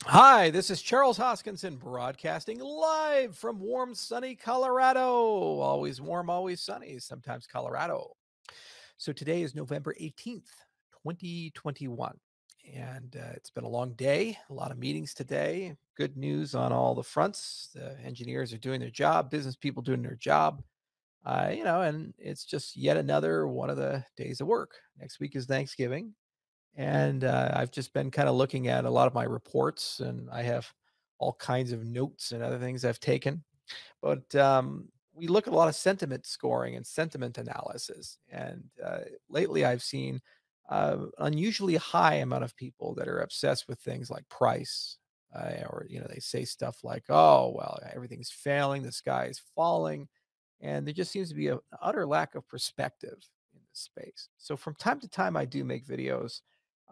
Hi, this is Charles Hoskinson broadcasting live from warm, sunny Colorado. Always warm, always sunny, sometimes Colorado. So today is November 18th, 2021. And it's been a long day, a lot of meetings today. Good news on all the fronts. The engineers are doing their job, business people doing their job. And it's just yet another one of the days of work. Next week is Thanksgiving. And I've just been kind of looking at a lot of my reports, and I have all kinds of notes and other things I've taken. But we look at a lot of sentiment scoring and sentiment analysis. And lately, I've seen unusually high amount of people that are obsessed with things like price. Or they say stuff like, "Oh, well, everything's failing, the sky is falling," and there just seems to be an utter lack of perspective in this space. So from time to time, I do make videos.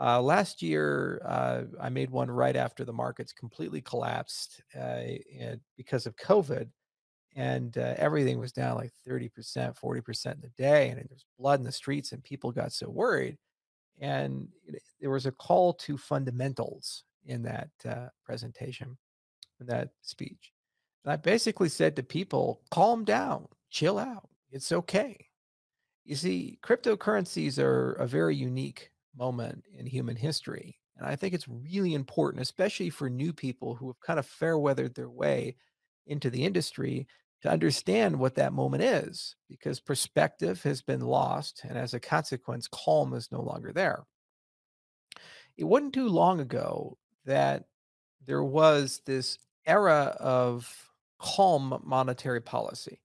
Last year, I made one right after the markets completely collapsed and because of COVID, and everything was down like 30%, 40% in a day, and there's blood in the streets, and people got so worried. And there was a call to fundamentals in that presentation, in that speech. And I basically said to people, calm down, chill out. It's okay. You see, cryptocurrencies are a very unique moment in human history. And I think it's really important, especially for new people who have kind of fair weathered their way into the industry, to understand what that moment is, because perspective has been lost. And as a consequence, calm is no longer there. It wasn't too long ago that there was this era of calm monetary policy,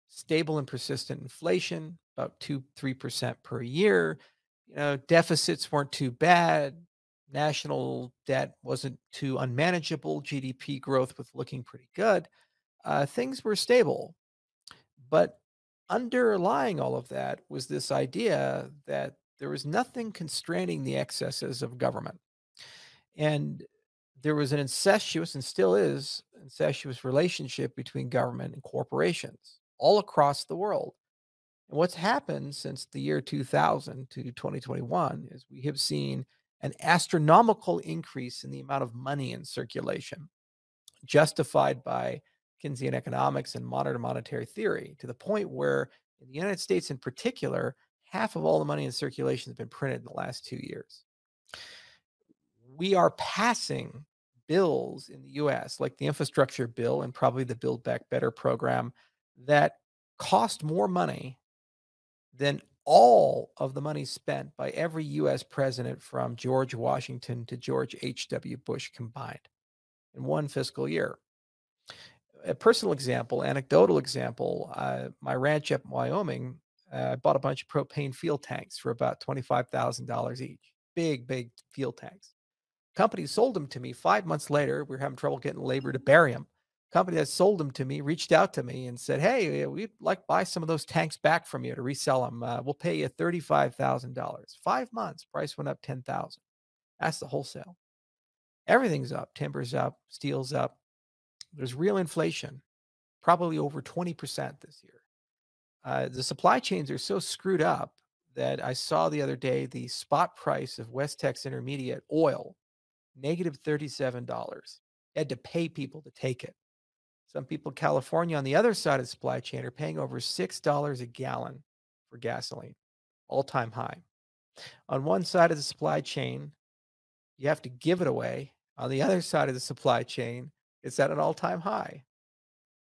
stable and persistent inflation, about 2, 3% per year. Deficits weren't too bad. National debt wasn't too unmanageable. GDP growth was looking pretty good. Things were stable. But underlying all of that was this idea that there was nothing constraining the excesses of government. And there was an incestuous, and still is, incestuous relationship between government and corporations all across the world. And what's happened since the year 2000 to 2021 is we have seen an astronomical increase in the amount of money in circulation, justified by Keynesian economics and modern monetary theory, to the point where in the United States in particular, half of all the money in circulation has been printed in the last 2 years. We are passing bills in the US, like the infrastructure bill and probably the Build Back Better program, that cost more money than all of the money spent by every US president from George Washington to George H.W. Bush combined in one fiscal year. A personal example, anecdotal example, my ranch up in Wyoming, I bought a bunch of propane fuel tanks for about $25,000 each. Big, big fuel tanks. Company sold them to me 5 months later. We were having trouble getting labor to bury them. Company that sold them to me reached out to me and said, "Hey, we'd like to buy some of those tanks back from you to resell them. We'll pay you $35,000." 5 months, price went up 10,000. That's the wholesale. Everything's up. Timber's up, steel's up. There's real inflation, probably over 20% this year. The supply chains are so screwed up that I saw the other day the spot price of West Texas Intermediate oil negative $37. Had to pay people to take it. Some people in California on the other side of the supply chain are paying over $6 a gallon for gasoline, all-time high. On one side of the supply chain, you have to give it away. On the other side of the supply chain, it's at an all-time high.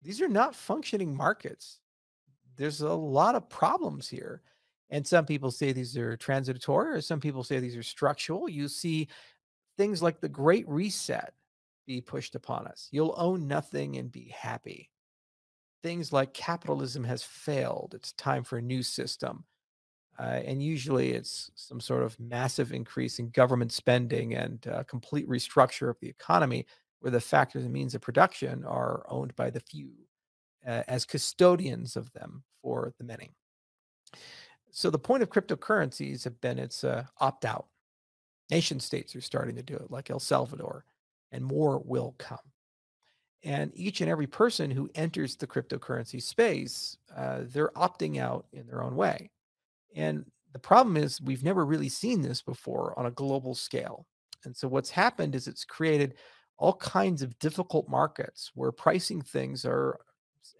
These are not functioning markets. There's a lot of problems here. And some people say these are transitory, or some people say these are structural. You see things like the Great Reset be pushed upon us. You'll own nothing and be happy. Things like capitalism has failed. It's time for a new system. And usually it's some sort of massive increase in government spending and complete restructure of the economy, where the factors and means of production are owned by the few as custodians of them for the many. So the point of cryptocurrencies have been it's opt out. Nation states are starting to do it, like El Salvador, and more will come. And each and every person who enters the cryptocurrency space, they're opting out in their own way. And the problem is, we've never really seen this before on a global scale. And so what's happened is it's created all kinds of difficult markets where pricing things are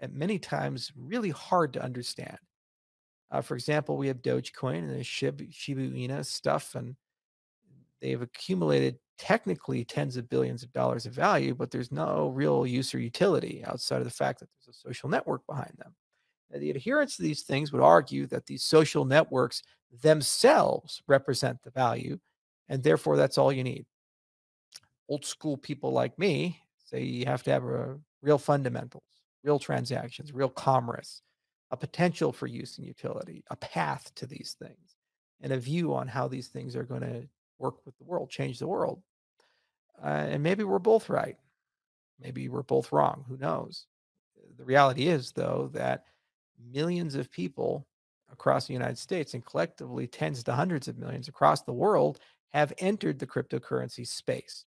at many times really hard to understand. For example, we have Dogecoin and the Shiba Inu stuff, and they've accumulated technically tens of billions of dollars of value, but there's no real use or utility outside of the fact that there's a social network behind them. And the adherents to these things would argue that these social networks themselves represent the value, and therefore that's all you need. Old school people like me say you have to have a real fundamentals, real transactions, real commerce, a potential for use and utility, a path to these things, and a view on how these things are going to work with the world, change the world. And maybe we're both right. Maybe we're both wrong. Who knows? The reality is, though, that millions of people across the United States and collectively tens to hundreds of millions across the world have entered the cryptocurrency space.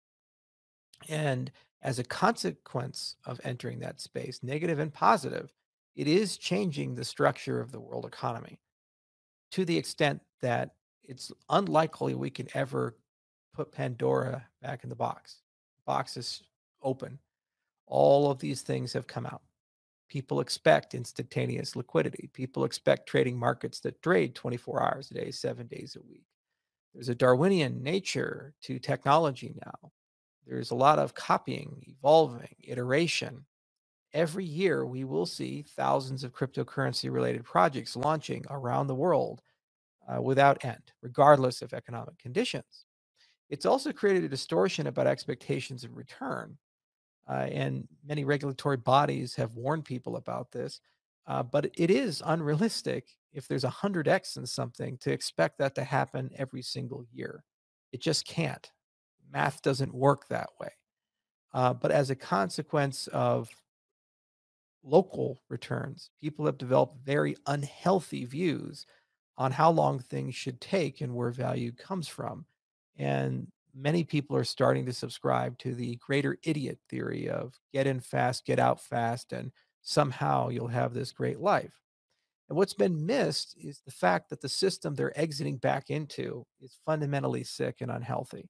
And as a consequence of entering that space, negative and positive, it is changing the structure of the world economy to the extent that it's unlikely we can ever put Pandora back in the box. The box is open. All of these things have come out. People expect instantaneous liquidity. People expect trading markets that trade 24 hours a day, 7 days a week. There's a Darwinian nature to technology now. There's a lot of copying, evolving, iteration. Every year, we will see thousands of cryptocurrency related projects launching around the world without end, regardless of economic conditions. It's also created a distortion about expectations of return. And many regulatory bodies have warned people about this. But it is unrealistic if there's 100x in something to expect that to happen every single year. It just can't. Math doesn't work that way. But as a consequence of local returns, people have developed very unhealthy views on how long things should take and where value comes from. And many people are starting to subscribe to the greater idiot theory of get in fast, get out fast, and somehow you'll have this great life. And what's been missed is the fact that the system they're exiting back into is fundamentally sick and unhealthy.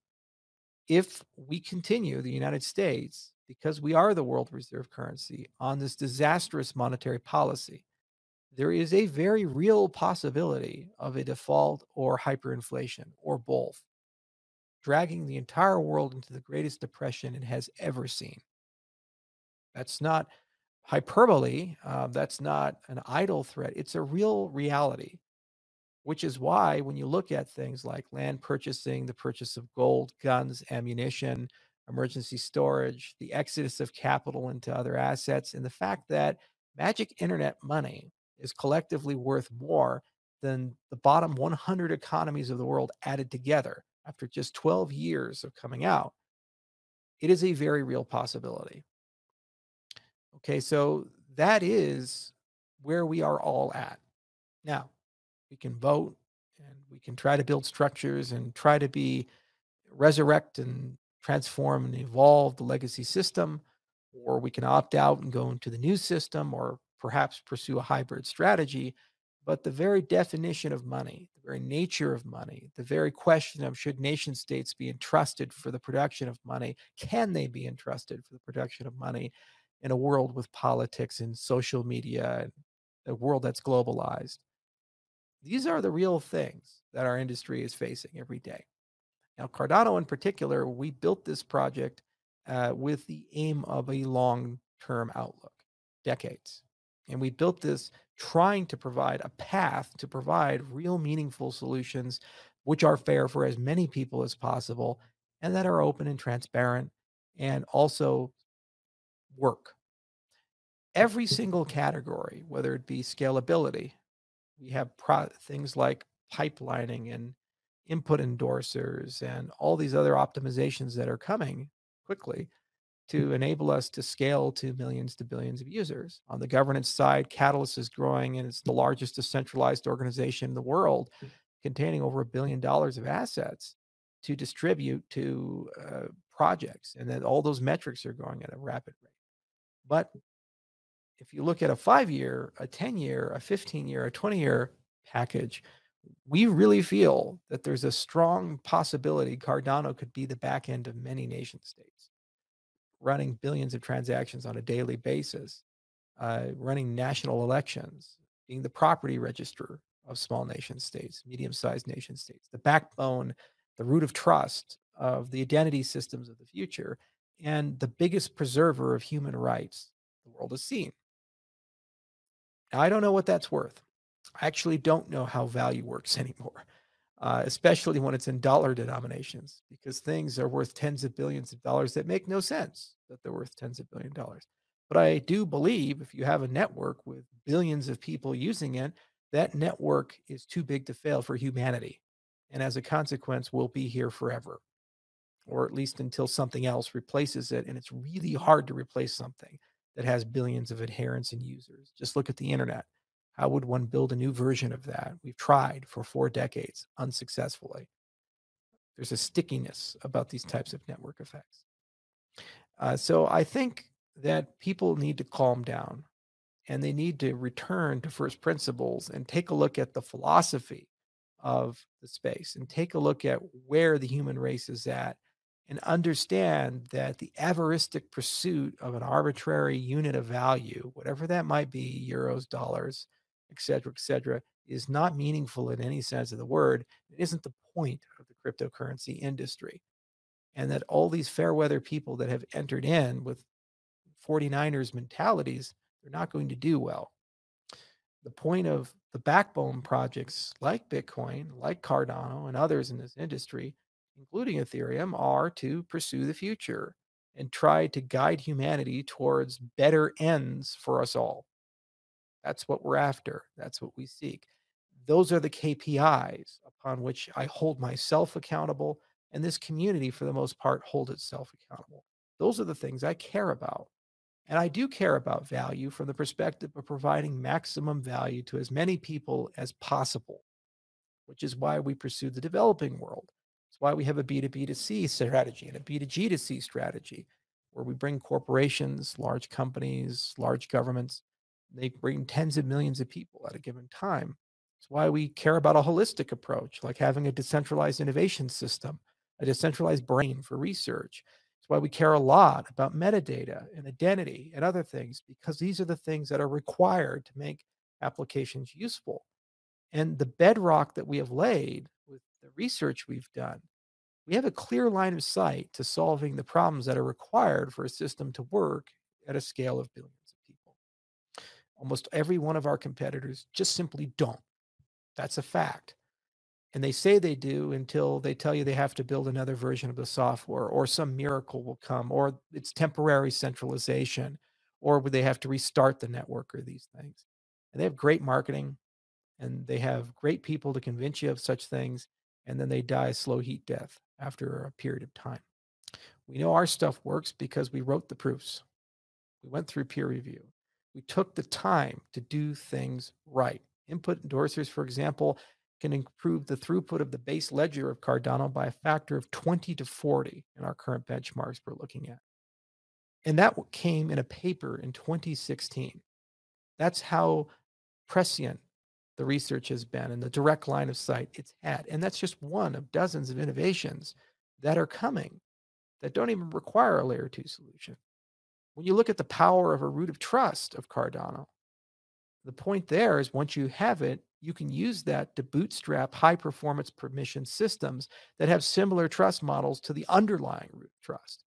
If we continue, the United States, because we are the world reserve currency, on this disastrous monetary policy, there is a very real possibility of a default or hyperinflation or both, dragging the entire world into the greatest depression it has ever seen. That's not hyperbole. That's not an idle threat. It's a real reality, which is why when you look at things like land purchasing, the purchase of gold, guns, ammunition, emergency storage, the exodus of capital into other assets, and the fact that magic internet money is collectively worth more than the bottom 100 economies of the world added together after just 12 years of coming out, it is a very real possibility. Okay, so that is where we are all at. Now, we can vote and we can try to build structures and try to be resurrect and transform and evolve the legacy system, or we can opt out and go into the new system, or perhaps pursue a hybrid strategy. But the very definition of money, the very nature of money, the very question of should nation states be entrusted for the production of money, can they be entrusted for the production of money in a world with politics and social media and a world that's globalized? These are the real things that our industry is facing every day. Now, Cardano in particular, we built this project with the aim of a long term outlook, decades. And we built this trying to provide a path to provide real meaningful solutions, which are fair for as many people as possible and that are open and transparent and also work. Every single category, whether it be scalability, we have things like pipelining and input endorsers and all these other optimizations that are coming quickly to enable us to scale to millions to billions of users. On the governance side, Catalyst is growing and it's the largest decentralized organization in the world, containing over $1 billion of assets to distribute to projects. And then all those metrics are growing at a rapid rate. But if you look at a 5-year, a 10-year, a 15-year, a 20-year package, we really feel that there's a strong possibility Cardano could be the back end of many nation states. running billions of transactions on a daily basis, running national elections, being the property register of small nation states, medium-sized nation states, the backbone, the root of trust of the identity systems of the future, and the biggest preserver of human rights the world has seen. Now, I don't know what that's worth. I actually don't know how value works anymore, especially when it's in dollar denominations, because things are worth tens of billions of dollars that make no sense that they're worth tens of billion dollars. But I do believe if you have a network with billions of people using it, that network is too big to fail for humanity. And as a consequence, will be here forever, or at least until something else replaces it. And it's really hard to replace something that has billions of adherents and users. Just look at the internet. How would one build a new version of that? We've tried for 4 decades unsuccessfully. There's a stickiness about these types of network effects. So I think that people need to calm down and they need to return to first principles and take a look at the philosophy of the space and take a look at where the human race is at and understand that the avaristic pursuit of an arbitrary unit of value, whatever that might be, euros, dollars, et cetera, is not meaningful in any sense of the word. It isn't the point of the cryptocurrency industry. And that all these fair weather people that have entered in with 49ers mentalities, they're not going to do well. The point of the backbone projects like Bitcoin, like Cardano, and others in this industry, including Ethereum, are to pursue the future and try to guide humanity towards better ends for us all. That's what we're after. That's what we seek. Those are the KPIs upon which I hold myself accountable, and this community, for the most part, hold itself accountable. Those are the things I care about. And I do care about value from the perspective of providing maximum value to as many people as possible, which is why we pursue the developing world. It's why we have a B2B to C strategy and a B2G to C strategy, where we bring corporations, large companies, large governments, they bring tens of millions of people at a given time. It's why we care about a holistic approach, like having a decentralized innovation system, a decentralized brain for research. It's why we care a lot about metadata and identity and other things, because these are the things that are required to make applications useful. And the bedrock that we have laid with the research we've done, we have a clear line of sight to solving the problems that are required for a system to work at a scale of billions of people. Almost every one of our competitors just simply don't. That's a fact. And they say they do until they tell you they have to build another version of the software, or some miracle will come, or it's temporary centralization, or they have to restart the network, or these things. And they have great marketing and they have great people to convince you of such things. And then they die a slow heat death after a period of time. We know our stuff works because we wrote the proofs. We went through peer review. We took the time to do things right. Input endorsers, for example, can improve the throughput of the base ledger of Cardano by a factor of 20 to 40 in our current benchmarks we're looking at. And that came in a paper in 2016. That's how prescient the research has been and the direct line of sight it's had. And that's just one of dozens of innovations that are coming that don't even require a layer 2 solution. When you look at the power of a root of trust of Cardano, the point there is once you have it, you can use that to bootstrap high performance permission systems that have similar trust models to the underlying root of trust,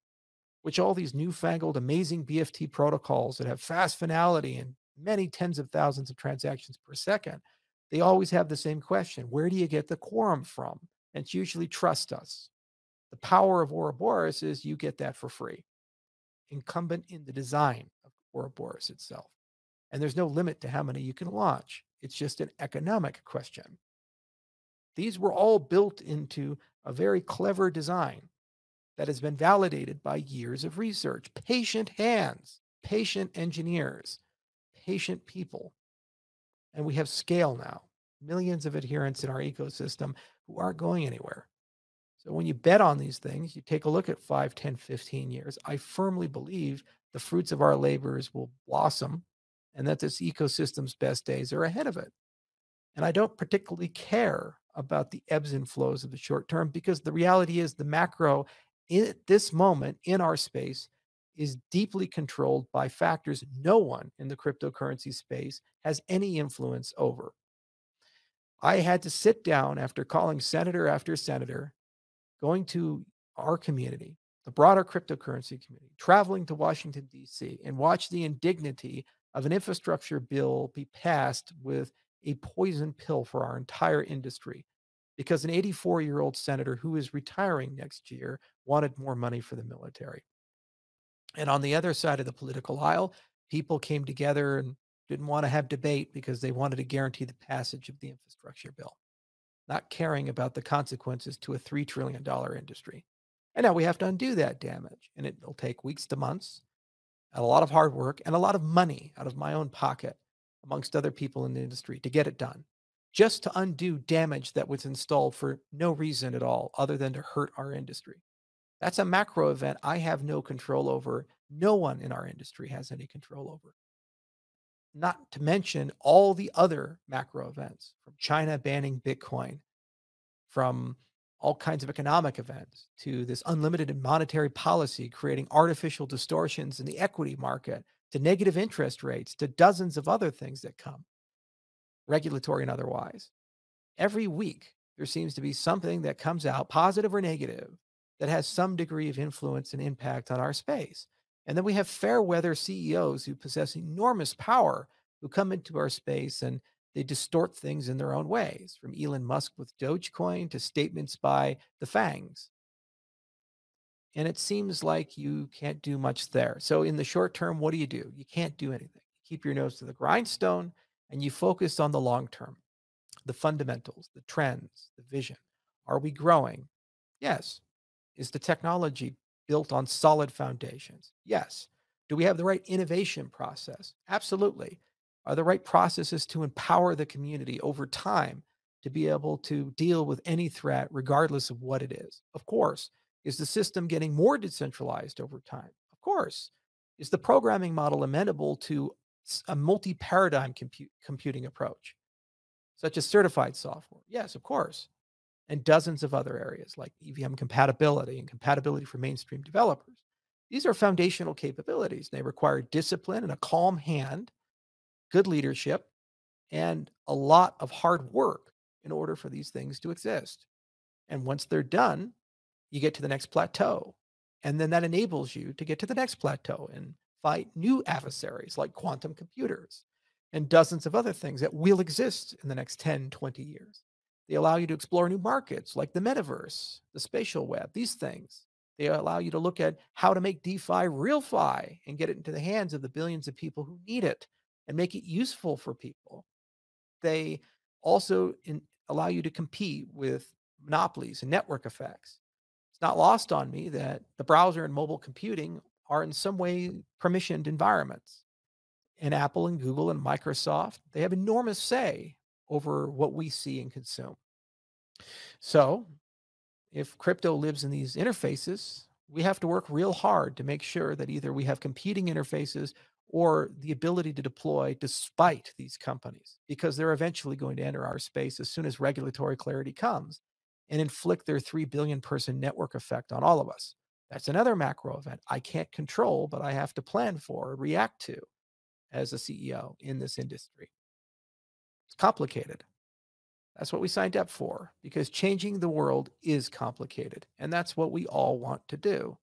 which all these newfangled, amazing BFT protocols that have fast finality and many tens of thousands of transactions per second, they always have the same question. Where do you get the quorum from? And it's usually trust us. The power of Ouroboros is you get that for free, incumbent in the design of Ouroboros itself. And there's no limit to how many you can launch. It's just an economic question. These were all built into a very clever design that has been validated by years of research, patient hands, patient engineers, patient people. And we have scale now, millions of adherents in our ecosystem who aren't going anywhere. So when you bet on these things, you take a look at 5, 10, 15 years. I firmly believe the fruits of our labors will blossom and that this ecosystem's best days are ahead of it. And I don't particularly care about the ebbs and flows of the short term, because the reality is the macro at this moment in our space is deeply controlled by factors no one in the cryptocurrency space has any influence over. I had to sit down after calling senator after senator, going to our community, the broader cryptocurrency community, traveling to Washington, D.C., and watch the indignity of an infrastructure bill be passed with a poison pill for our entire industry because an 84-year-old senator who is retiring next year wanted more money for the military. And on the other side of the political aisle, people came together and didn't want to have debate because they wanted to guarantee the passage of the infrastructure bill, not caring about the consequences to a $3 trillion industry. And now we have to undo that damage. And it'll take weeks to months, and a lot of hard work, and a lot of money out of my own pocket, amongst other people in the industry, to get it done, just to undo damage that was installed for no reason at all other than to hurt our industry. That's a macro event I have no control over. No one in our industry has any control over. Not to mention all the other macro events, from China banning Bitcoin, from all kinds of economic events, to this unlimited monetary policy creating artificial distortions in the equity market, to negative interest rates, to dozens of other things that come, regulatory and otherwise. Every week, there seems to be something that comes out, positive or negative, that has some degree of influence and impact on our space. And then we have fair weather CEOs who possess enormous power who come into our space and they distort things in their own ways, from Elon Musk with Dogecoin to statements by the FANGs. And it seems like you can't do much there. So in the short term, what do? You can't do anything. You keep your nose to the grindstone and you focus on the long term, the fundamentals, the trends, the vision. Are we growing? Yes. Is the technology built on solid foundations? Yes. Do we have the right innovation process? Absolutely. Are the right processes to empower the community over time to be able to deal with any threat, regardless of what it is? Of course. Is the system getting more decentralized over time? Of course. Is the programming model amenable to a multi-paradigm computing approach, such as certified software? Yes, of course. And dozens of other areas like EVM compatibility and compatibility for mainstream developers. These are foundational capabilities. They require discipline and a calm hand, good leadership, and a lot of hard work in order for these things to exist. And once they're done, you get to the next plateau. And then that enables you to get to the next plateau and fight new adversaries like quantum computers and dozens of other things that will exist in the next 10, 20 years. They allow you to explore new markets like the metaverse, the spatial web, these things. They allow you to look at how to make DeFi real fi and get it into the hands of the billions of people who need it and make it useful for people. They also allow you to compete with monopolies and network effects. It's not lost on me that the browser and mobile computing are in some way permissioned environments. And Apple and Google and Microsoft, they have enormous say over what we see and consume. So if crypto lives in these interfaces, we have to work real hard to make sure that either we have competing interfaces or the ability to deploy despite these companies, because they're eventually going to enter our space as soon as regulatory clarity comes and inflict their 3 billion person network effect on all of us. That's another macro event I can't control, but I have to plan for, react to as a CEO in this industry. It's complicated. That's what we signed up for, because changing the world is complicated. And that's what we all want to do.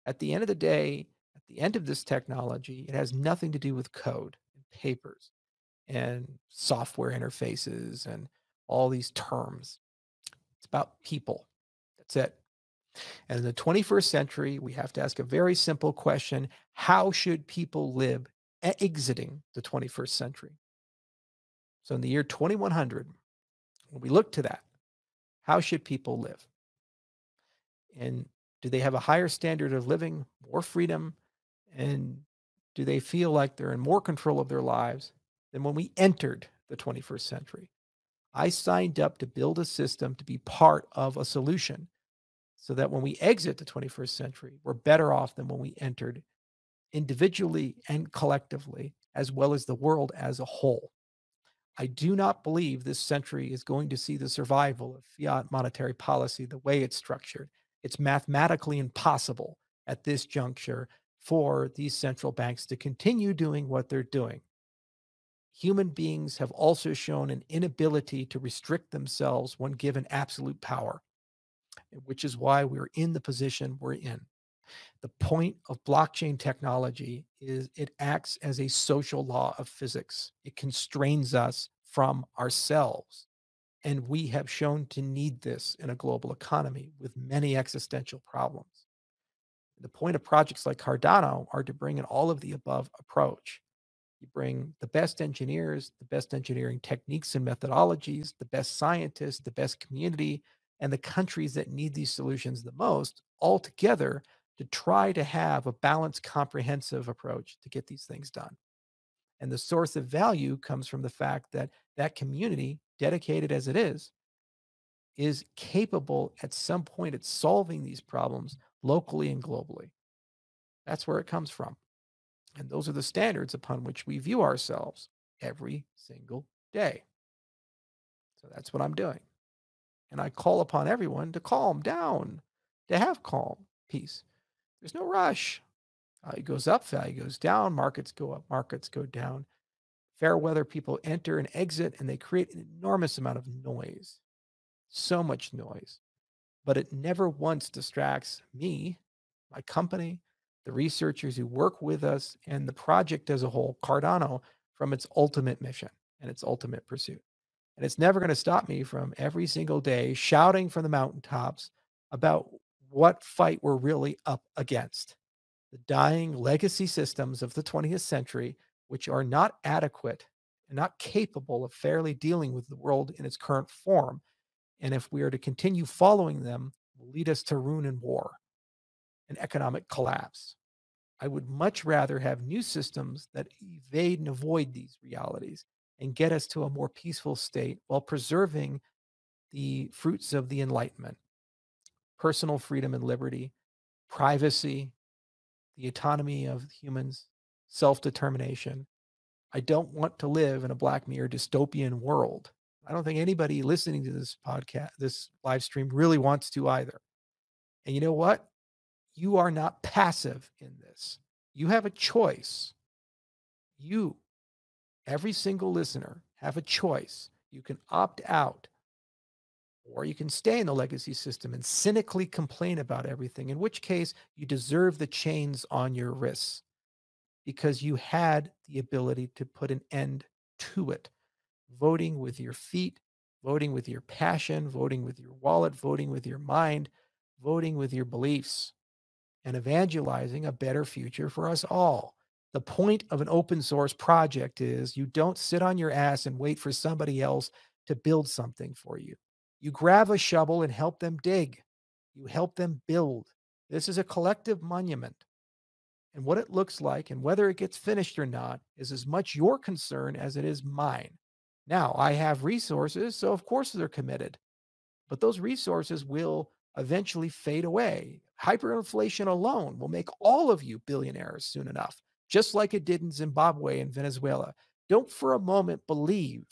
At the end of the day, at the end of this technology, it has nothing to do with code and papers and software interfaces and all these terms. It's about people. That's it. And in the 21st century, we have to ask a very simple question: how should people live exiting the 21st century? So in the year 2100, when we look to that, how should people live? And do they have a higher standard of living, more freedom? And do they feel like they're in more control of their lives than when we entered the 21st century? I signed up to build a system to be part of a solution so that when we exit the 21st century, we're better off than when we entered, individually and collectively, as well as the world as a whole. I do not believe this century is going to see the survival of fiat monetary policy the way it's structured. It's mathematically impossible at this juncture for these central banks to continue doing what they're doing. Human beings have also shown an inability to restrict themselves when given absolute power, which is why we're in the position we're in. The point of blockchain technology is it acts as a social law of physics. It constrains us from ourselves. And we have shown to need this in a global economy with many existential problems. The point of projects like Cardano are to bring an all of the above approach. You bring the best engineers, the best engineering techniques and methodologies, the best scientists, the best community, and the countries that need these solutions the most all together to try to have a balanced, comprehensive approach to get these things done. And the source of value comes from the fact that that community, dedicated as it is capable at some point at solving these problems locally and globally. That's where it comes from. And those are the standards upon which we view ourselves every single day. So that's what I'm doing. And I call upon everyone to calm down, to have calm, peace. There's no rush. Value goes up, value goes down, markets go up, markets go down. Fair weather people enter and exit, and they create an enormous amount of noise. So much noise. But it never once distracts me, my company, the researchers who work with us, and the project as a whole, Cardano, from its ultimate mission and its ultimate pursuit. And it's never going to stop me from every single day shouting from the mountaintops about what fight we're really up against. The dying legacy systems of the 20th century, which are not adequate and not capable of fairly dealing with the world in its current form. And if we are to continue following them, will lead us to ruin and war and economic collapse. I would much rather have new systems that evade and avoid these realities and get us to a more peaceful state while preserving the fruits of the Enlightenment, personal freedom and liberty, privacy, the autonomy of humans, self determination. I don't want to live in a Black Mirror dystopian world. I don't think anybody listening to this podcast, this live stream, really wants to either. And you know what? You are not passive in this. You have a choice. You, every single listener, have a choice. You can opt out, or you can stay in the legacy system and cynically complain about everything, in which case you deserve the chains on your wrists because you had the ability to put an end to it. Voting with your feet, voting with your passion, voting with your wallet, voting with your mind, voting with your beliefs, and evangelizing a better future for us all. The point of an open source project is you don't sit on your ass and wait for somebody else to build something for you. You grab a shovel and help them dig. You help them build. This is a collective monument. And what it looks like and whether it gets finished or not is as much your concern as it is mine. Now, I have resources, so of course they're committed, but those resources will eventually fade away. Hyperinflation alone will make all of you billionaires soon enough, just like it did in Zimbabwe and Venezuela. Don't for a moment believe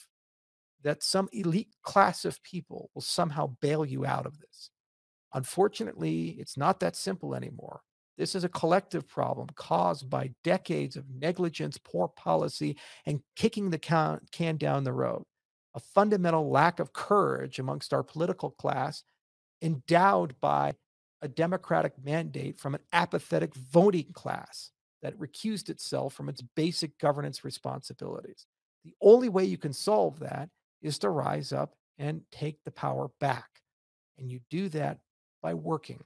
that some elite class of people will somehow bail you out of this. Unfortunately, it's not that simple anymore. This is a collective problem caused by decades of negligence, poor policy, and kicking the can down the road. A fundamental lack of courage amongst our political class, endowed by a democratic mandate from an apathetic voting class that recused itself from its basic governance responsibilities. The only way you can solve that is to rise up and take the power back. And you do that by working,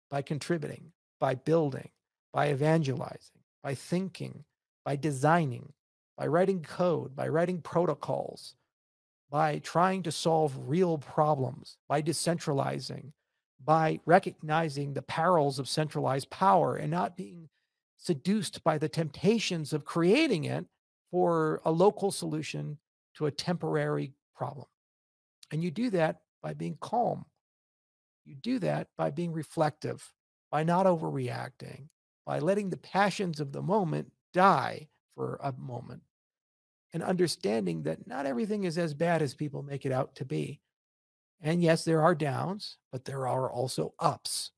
by contributing, by building, by evangelizing, by thinking, by designing, by writing code, by writing protocols, by trying to solve real problems, by decentralizing, by recognizing the perils of centralized power and not being seduced by the temptations of creating it for a local solution to a temporary problem. And you do that by being calm. You do that by being reflective, by not overreacting, by letting the passions of the moment die for a moment, and understanding that not everything is as bad as people make it out to be. And yes, there are downs, but there are also ups.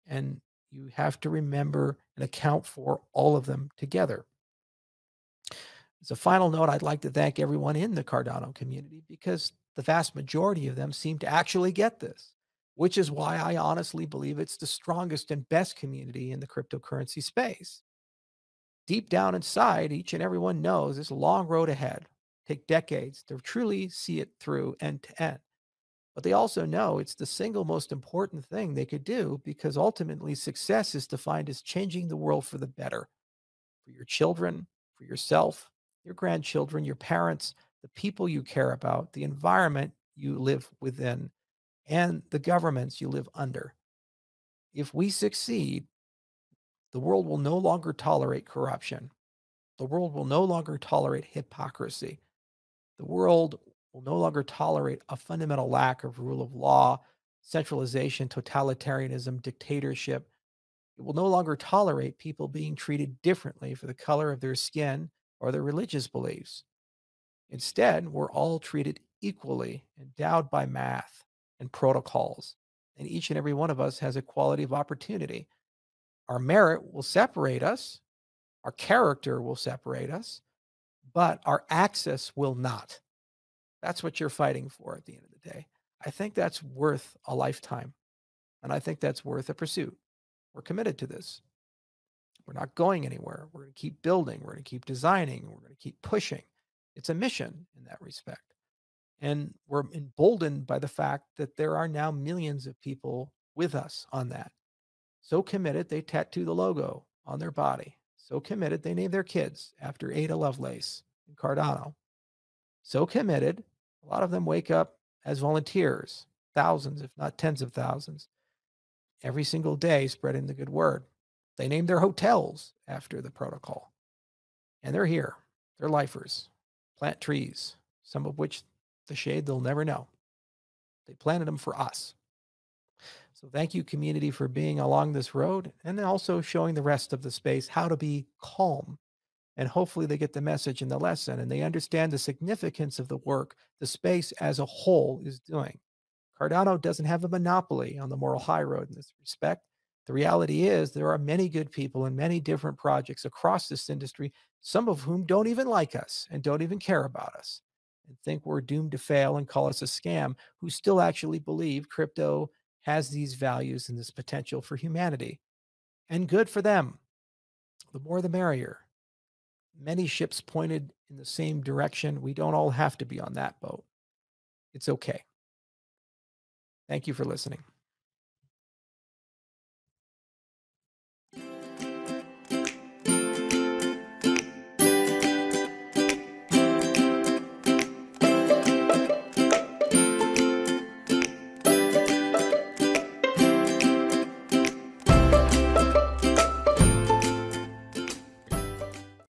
And you have to remember and account for all of them together. As a final note, I'd like to thank everyone in the Cardano community because the vast majority of them seem to actually get this, which is why I honestly believe it's the strongest and best community in the cryptocurrency space. Deep down inside, each and everyone knows this long road ahead. Take decades to truly see it through end to end. But they also know it's the single most important thing they could do because ultimately success is defined as changing the world for the better for your children, for yourself, your grandchildren, your parents, the people you care about, the environment you live within, and the governments you live under. If we succeed, the world will no longer tolerate corruption. The world will no longer tolerate hypocrisy. The world will no longer tolerate a fundamental lack of rule of law, centralization, totalitarianism, dictatorship. It will no longer tolerate people being treated differently for the color of their skin or their religious beliefs. Instead, we're all treated equally, endowed by math and protocols, and each and every one of us has equality of opportunity. Our merit will separate us, our character will separate us, but our access will not. That's what you're fighting for at the end of the day. I think that's worth a lifetime, and I think that's worth a pursuit. We're committed to this. We're not going anywhere. We're going to keep building. We're going to keep designing. We're going to keep pushing. It's a mission in that respect. And we're emboldened by the fact that there are now millions of people with us on that. So committed, they tattoo the logo on their body. So committed, they name their kids after Ada Lovelace and Cardano. So committed, a lot of them wake up as volunteers, thousands, if not tens of thousands, every single day spreading the good word. They name their hotels after the protocol. And they're here. They're lifers. Plant trees, some of which the shade they'll never know. They planted them for us. So thank you, community, for being along this road and also showing the rest of the space how to be calm. And hopefully they get the message and the lesson and they understand the significance of the work the space as a whole is doing. Cardano doesn't have a monopoly on the moral high road in this respect. The reality is there are many good people and many different projects across this industry, some of whom don't even like us and don't even care about us and think we're doomed to fail and call us a scam, who still actually believe crypto has these values and this potential for humanity. And good for them. The more the merrier. Many ships pointed in the same direction. We don't all have to be on that boat. It's okay. Thank you for listening.